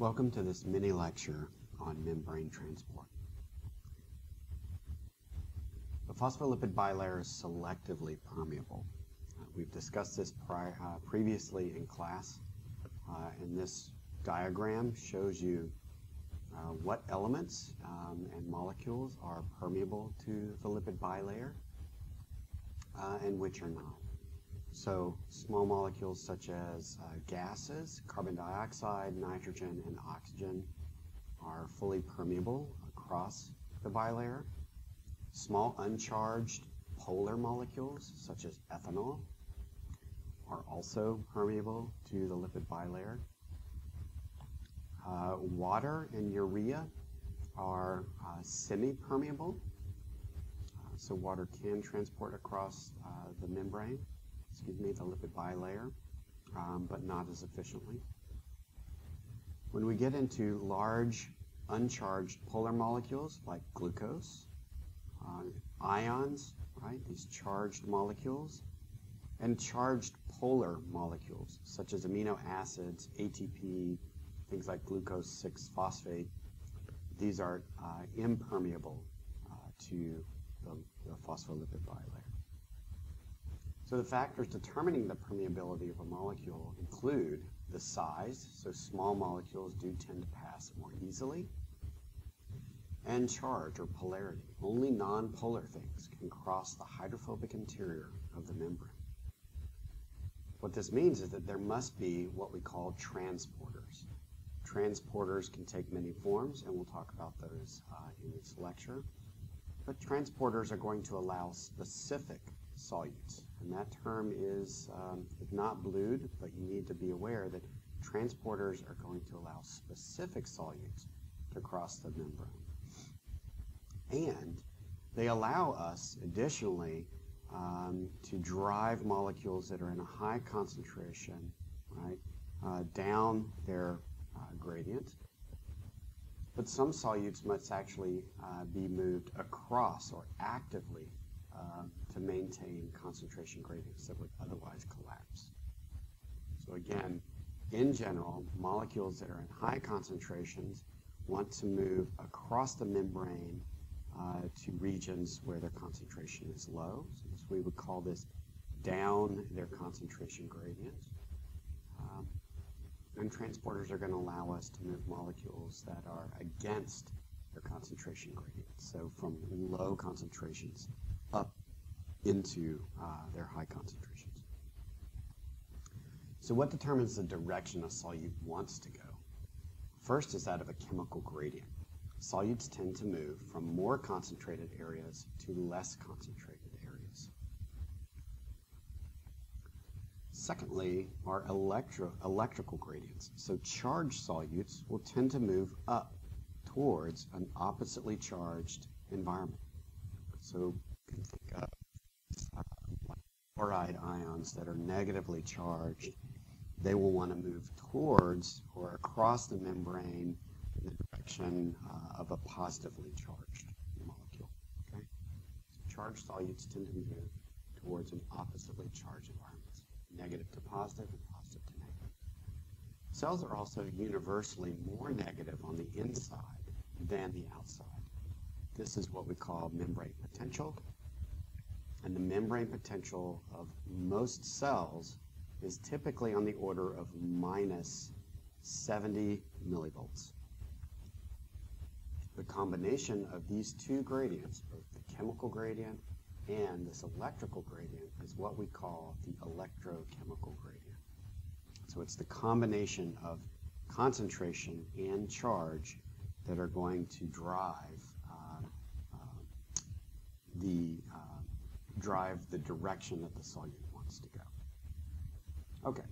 Welcome to this mini lecture on membrane transport. The phospholipid bilayer is selectively permeable. We've discussed this previously in class, and this diagram shows you what elements and molecules are permeable to the lipid bilayer and which are not. So small molecules such as gases, carbon dioxide, nitrogen, and oxygen are fully permeable across the bilayer. Small uncharged polar molecules such as ethanol are also permeable to the lipid bilayer. Water and urea are semi-permeable, so water can transport across the membrane. The lipid bilayer, but not as efficiently. When we get into large uncharged polar molecules like glucose, ions, right, these charged molecules, and charged polar molecules such as amino acids, ATP, things like glucose 6-phosphate, these are impermeable to the phospholipid bilayer. So the factors determining the permeability of a molecule include the size, so small molecules do tend to pass more easily, and charge or polarity. Only nonpolar things can cross the hydrophobic interior of the membrane. What this means is that there must be what we call transporters. Transporters can take many forms, and we'll talk about those in this lecture. But transporters are going to allow specific solutes. And that term is not blued, but you need to be aware that transporters are going to allow specific solutes to cross the membrane. And they allow us, additionally, to drive molecules that are in a high concentration, right, down their gradient. But some solutes must actually be moved across or actively to maintain concentration gradients that would otherwise collapse. So again, in general, molecules that are in high concentrations want to move across the membrane to regions where their concentration is low. So we would call this down their concentration gradient. And transporters are going to allow us to move molecules that are against their concentration gradient. So from low concentrations up into their high concentrations. So what determines the direction a solute wants to go? First is that of a chemical gradient. Solutes tend to move from more concentrated areas to less concentrated areas. Secondly are electrical gradients. So charged solutes will tend to move up towards an oppositely charged environment. So you can think of chloride ions that are negatively charged. They will want to move towards or across the membrane in the direction of a positively charged molecule. Okay? So charged solutes tend to move towards an oppositely charged environment, negative to positive and positive to negative. Cells are also universally more negative on the inside than the outside. This is what we call membrane potential. And the membrane potential of most cells is typically on the order of minus 70 millivolts. The combination of these two gradients, both the chemical gradient and this electrical gradient, is what we call the electrochemical gradient. So it's the combination of concentration and charge that are going to drive the direction that the solute wants to go. Okay,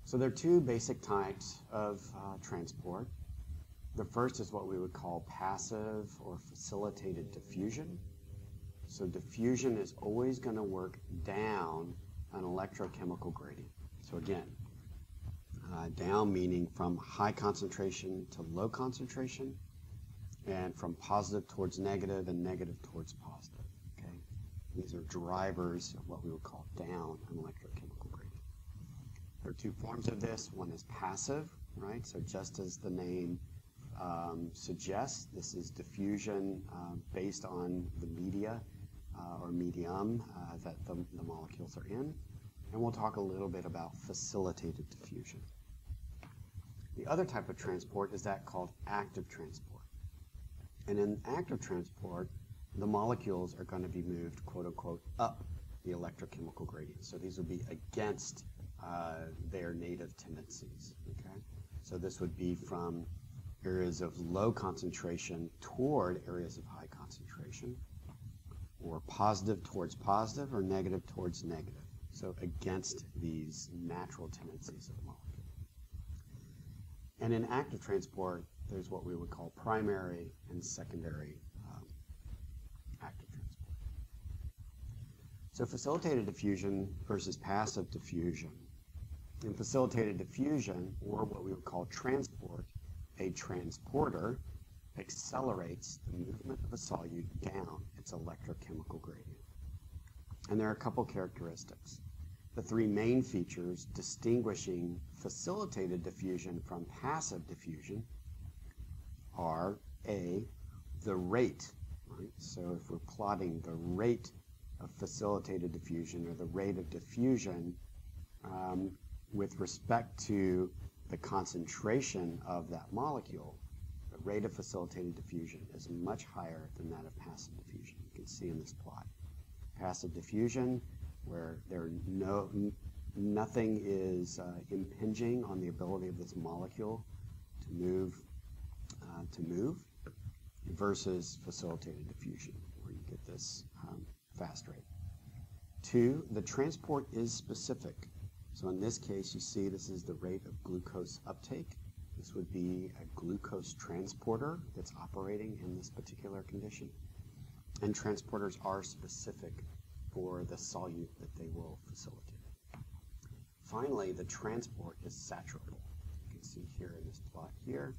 so there are two basic types of transport. The first is what we would call passive or facilitated diffusion. So diffusion is always going to work down an electrochemical gradient. So again, down meaning from high concentration to low concentration, and from positive towards negative and negative towards positive. Okay, these are drivers of what we would call down an electrochemical gradient. There are two forms of this. One is passive, right? So just as the name suggests, this is diffusion based on the media or medium that the molecules are in. And we'll talk a little bit about facilitated diffusion. The other type of transport is that called active transport. And in active transport, the molecules are going to be moved, quote unquote, up the electrochemical gradient. So these would be against their native tendencies, okay? So this would be from areas of low concentration toward areas of high concentration, or positive towards positive, or negative towards negative. So against these natural tendencies of the molecule. And in active transport, there's what we would call primary and secondary active transport. So facilitated diffusion versus passive diffusion. In facilitated diffusion, or what we would call transport, a transporter accelerates the movement of a solute down its electrochemical gradient. And there are a couple characteristics. The three main features distinguishing facilitated diffusion from passive diffusion are A, the rate, right? So if we're plotting the rate of facilitated diffusion or the rate of diffusion with respect to the concentration of that molecule, the rate of facilitated diffusion is much higher than that of passive diffusion. You can see in this plot. Passive diffusion, where nothing is impinging on the ability of this molecule to move, versus facilitated diffusion, where you get this fast rate. 2, the transport is specific. So in this case, you see this is the rate of glucose uptake. This would be a glucose transporter that's operating in this particular condition. And transporters are specific for the solute that they will facilitate. Finally, the transport is saturable. You can see here in this plot here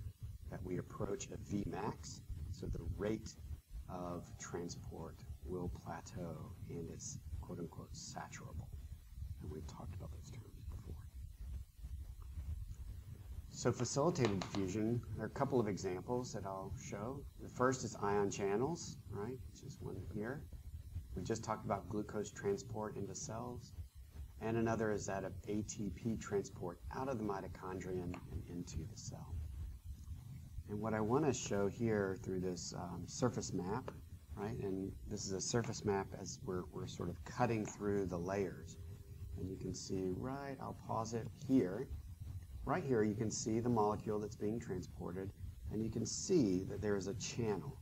that we approach a Vmax, so the rate of transport will plateau and is quote-unquote saturable. And we've talked about those terms before. So facilitated diffusion, there are a couple of examples that I'll show. The first is ion channels, right, which is one here. We just talked about glucose transport into cells. And another is that of ATP transport out of the mitochondrion and into the cell. And what I want to show here through this surface map, right, and this is a surface map as we're sort of cutting through the layers. And you can see, right, I'll pause it here. Right here you can see the molecule that's being transported, and you can see that there is a channel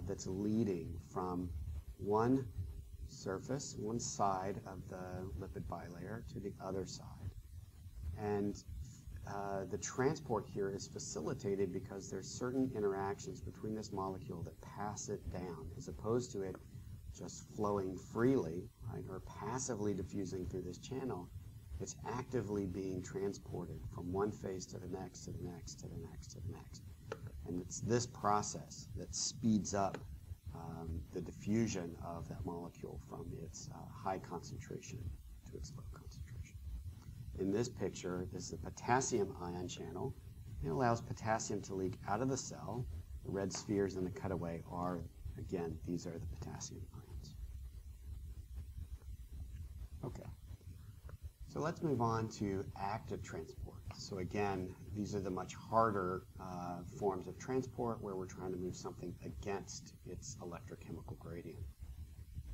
that's leading from one surface, one side of the lipid bilayer to the other side. And the transport here is facilitated because there's certain interactions between this molecule that pass it down, as opposed to it just flowing freely, right, or passively diffusing through this channel. It's actively being transported from one phase to the next, to the next, to the next, to the next. And it's this process that speeds up the diffusion of that molecule from its high concentration to its low concentration. In this picture, this is a potassium ion channel. It allows potassium to leak out of the cell. The red spheres in the cutaway are, again, these are the potassium ions. Okay. So let's move on to active transport. So again, these are the much harder forms of transport where we're trying to move something against its electrochemical gradient.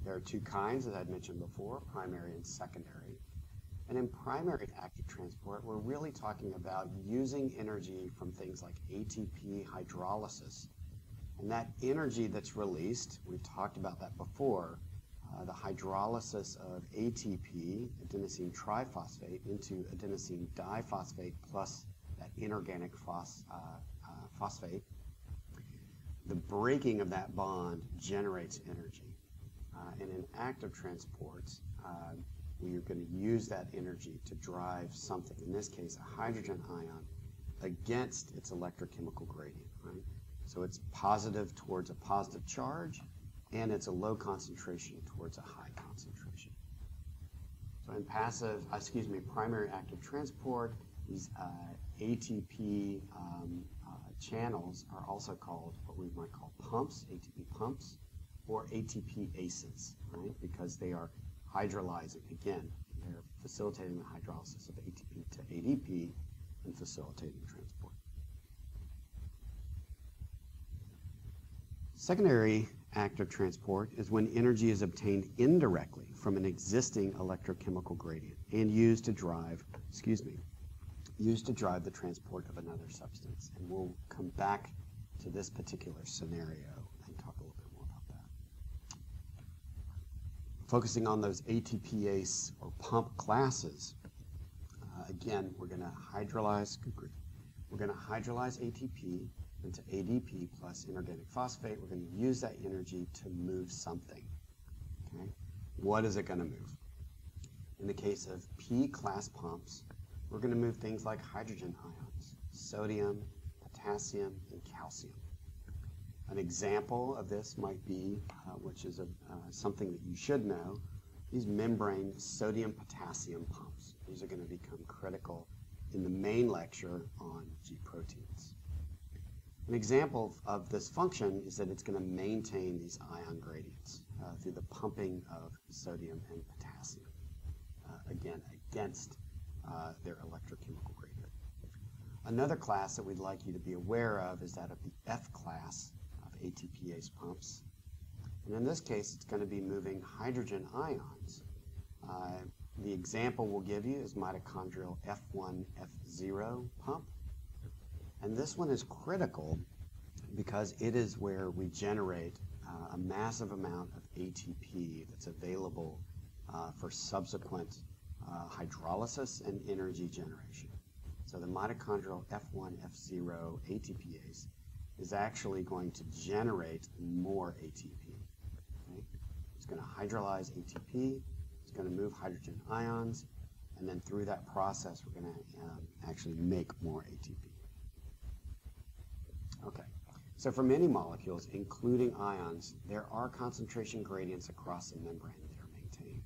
There are two kinds, as I'd mentioned before, primary and secondary. And in primary active transport, we're really talking about using energy from things like ATP hydrolysis. And that energy that's released, we've talked about that before, the hydrolysis of ATP, adenosine triphosphate, into adenosine diphosphate plus that inorganic phosphate. The breaking of that bond generates energy. And in active transports, we are going to use that energy to drive something, in this case a hydrogen ion, against its electrochemical gradient, right? So it's positive towards a positive charge, and it's a low concentration towards a high concentration. So in primary active transport, these ATP channels are also called what we might call pumps, ATP pumps, or ATP aces, right? Because they are hydrolyzing. Again, they're facilitating the hydrolysis of ATP to ADP and facilitating transport. Secondary active transport is when energy is obtained indirectly from an existing electrochemical gradient and used to drive the transport of another substance. And we'll come back to this particular scenario and talk a little bit more about that. Focusing on those ATPase or pump classes, again, we're going to hydrolyze ATP into ADP plus inorganic phosphate. We're going to use that energy to move something. Okay? What is it going to move? In the case of P-class pumps, we're going to move things like hydrogen ions, sodium, potassium, and calcium. An example of this might be, which is something that you should know, these membrane sodium-potassium pumps. These are going to become critical in the main lecture on G proteins. An example of this function is that it's going to maintain these ion gradients through the pumping of sodium and potassium, again, against their electrochemical gradient. Another class that we'd like you to be aware of is that of the F class of ATPase pumps. And in this case, it's going to be moving hydrogen ions. The example we'll give you is mitochondrial F1F0 pump. And this one is critical because it is where we generate a massive amount of ATP that's available for subsequent hydrolysis and energy generation. So the mitochondrial F1F0 ATPase is actually going to generate more ATP. Okay? It's going to hydrolyze ATP, it's going to move hydrogen ions, and then through that process we're going to actually make more ATP. Okay, so for many molecules, including ions, there are concentration gradients across the membrane that are maintained.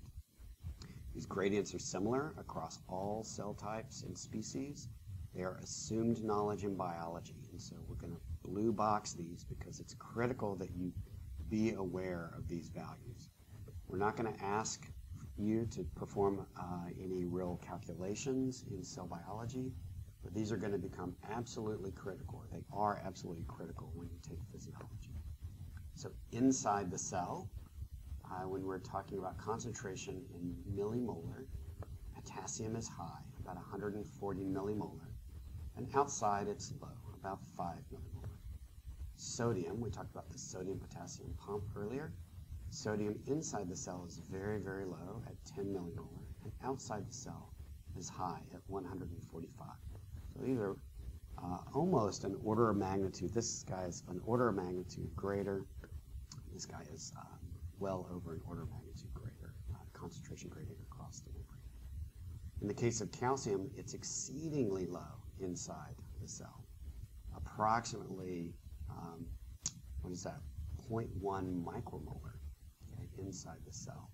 These gradients are similar across all cell types and species. They are assumed knowledge in biology, and so we're going to blue box these because it's critical that you be aware of these values. We're not going to ask you to perform any real calculations in cell biology, but these are going to become absolutely critical. They are absolutely critical when you take physiology. So inside the cell, when we're talking about concentration in millimolar, potassium is high, about 140 millimolar, and outside it's low, about 5 millimolar. Sodium, we talked about the sodium-potassium pump earlier. Sodium inside the cell is very, very low at 10 millimolar, and outside the cell is high at 145. So these are almost an order of magnitude. This guy is an order of magnitude greater. This guy is well over an order of magnitude greater concentration gradient across the membrane. In the case of calcium, it's exceedingly low inside the cell. Approximately, 0.1 micromolar, okay, inside the cell.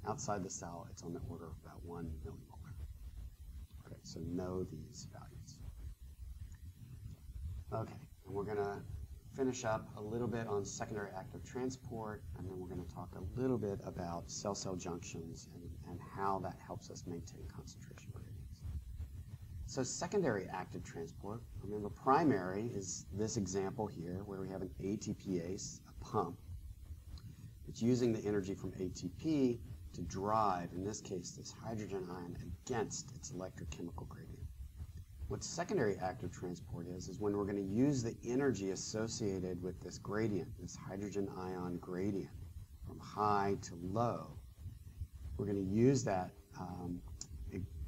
Outside the cell, it's on the order of about 1 millimolar. Okay, so know these values. Okay, and we're going to finish up a little bit on secondary active transport, and then we're going to talk a little bit about cell-cell junctions and how that helps us maintain concentration gradients. So secondary active transport, remember primary is this example here where we have an ATPase, a pump. It's using the energy from ATP to drive, in this case, this hydrogen ion against its electrochemical gradient. What secondary active transport is when we're going to use the energy associated with this gradient, this hydrogen ion gradient, from high to low. We're going to use that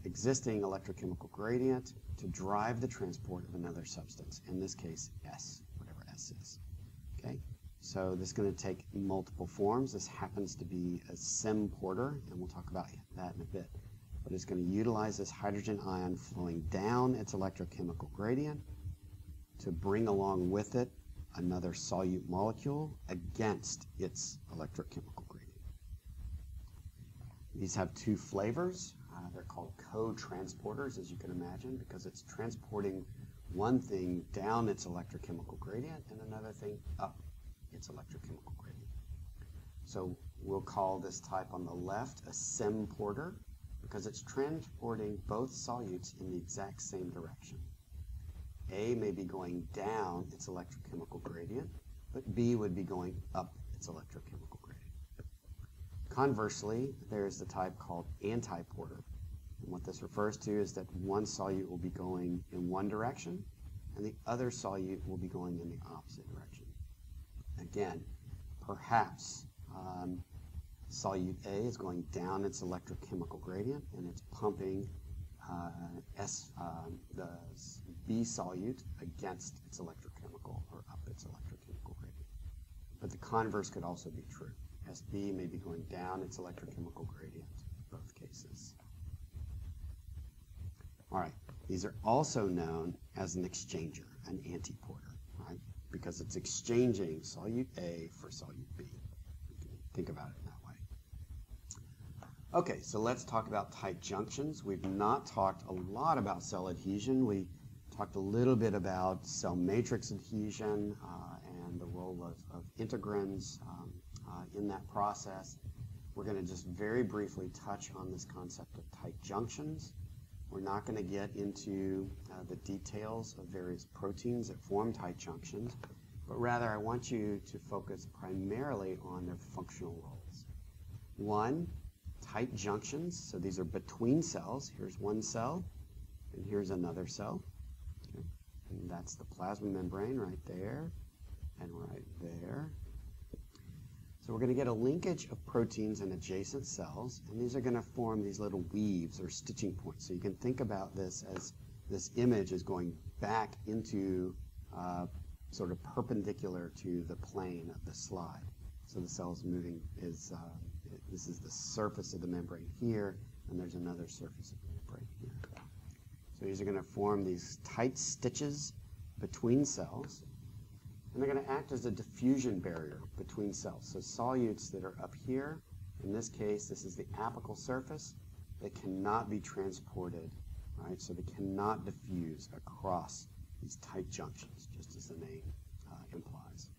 existing electrochemical gradient to drive the transport of another substance, in this case S, whatever S is. Okay, so this is going to take multiple forms. This happens to be a symporter, and we'll talk about that in a bit. But it's going to utilize this hydrogen ion flowing down its electrochemical gradient to bring along with it another solute molecule against its electrochemical gradient. These have two flavors. They're called co-transporters, as you can imagine, because it's transporting one thing down its electrochemical gradient and another thing up its electrochemical gradient. So we'll call this type on the left a symporter because it's transporting both solutes in the exact same direction. A may be going down its electrochemical gradient, but B would be going up its electrochemical gradient. Conversely, there's the type called antiporter. And what this refers to is that one solute will be going in one direction and the other solute will be going in the opposite direction. Again, perhaps solute A is going down its electrochemical gradient and it's pumping the B solute against its electrochemical or up its electrochemical gradient. But the converse could also be true. SB may be going down its electrochemical gradient in both cases. All right, these are also known as an exchanger, an antiporter, right? Because it's exchanging solute A for solute B. You can think about it that way. Okay, so let's talk about tight junctions. We've not talked a lot about cell adhesion. We talked a little bit about cell matrix adhesion and the role of integrins in that process. We're going to just very briefly touch on this concept of tight junctions. We're not going to get into the details of various proteins that form tight junctions, but rather I want you to focus primarily on their functional roles. One, tight junctions, so these are between cells. Here's one cell, and here's another cell. Okay. And that's the plasma membrane right there, and right there. So we're going to get a linkage of proteins in adjacent cells, and these are going to form these little weaves or stitching points. So you can think about this as this image is going back into sort of perpendicular to the plane of the slide. So the cell is moving, this is the surface of the membrane here, and there's another surface of the membrane here. So these are going to form these tight stitches between cells. And they're going to act as a diffusion barrier between cells. So solutes that are up here, in this case, this is the apical surface, they cannot be transported, right? So they cannot diffuse across these tight junctions, just as the name implies.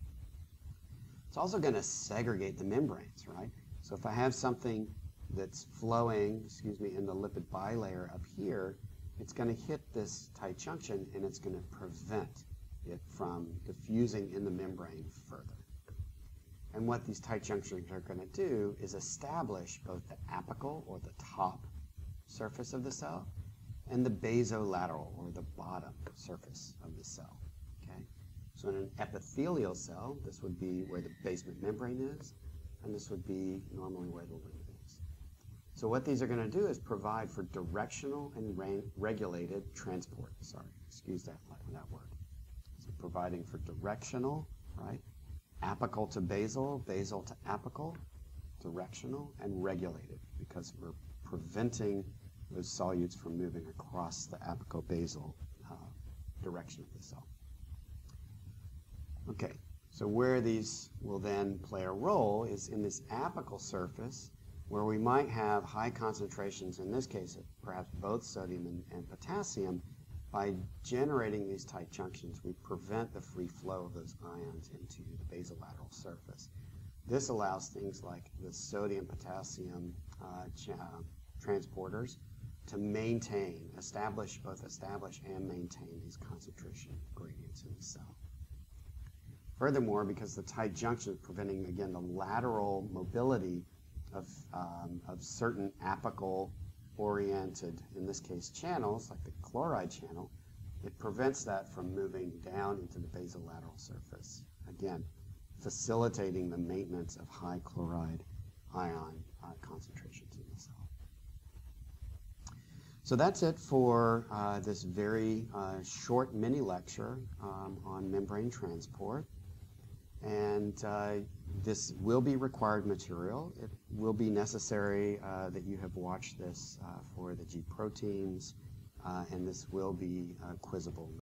It's also going to segregate the membranes, right? So if I have something that's flowing, in the lipid bilayer up here, it's going to hit this tight junction and it's going to prevent it from diffusing in the membrane further. And what these tight junctions are going to do is establish both the apical, or the top surface of the cell, and the basolateral, or the bottom surface of the cell. Okay? So in an epithelial cell, this would be where the basement membrane is, and this would be normally where the lumen is. So what these are going to do is provide for directional and regulated transport. Sorry, excuse that word. So providing for directional, right? Apical to basal, basal to apical, directional, and regulated, because we're preventing those solutes from moving across the apical-basal direction of the cell. Okay, so where these will then play a role is in this apical surface, where we might have high concentrations, in this case perhaps both sodium and potassium. By generating these tight junctions, we prevent the free flow of those ions into the basolateral surface. This allows things like the sodium-potassium transporters to both establish and maintain these concentration gradients in the cell. Furthermore, because the tight junction is preventing, again, the lateral mobility of certain apical-oriented, in this case, channels, like the chloride channel, it prevents that from moving down into the basolateral surface. Again, facilitating the maintenance of high chloride ion concentrations in the cell. So that's it for this very short mini lecture on membrane transport. And this will be required material. It will be necessary that you have watched this for the G proteins, and this will be quizzable.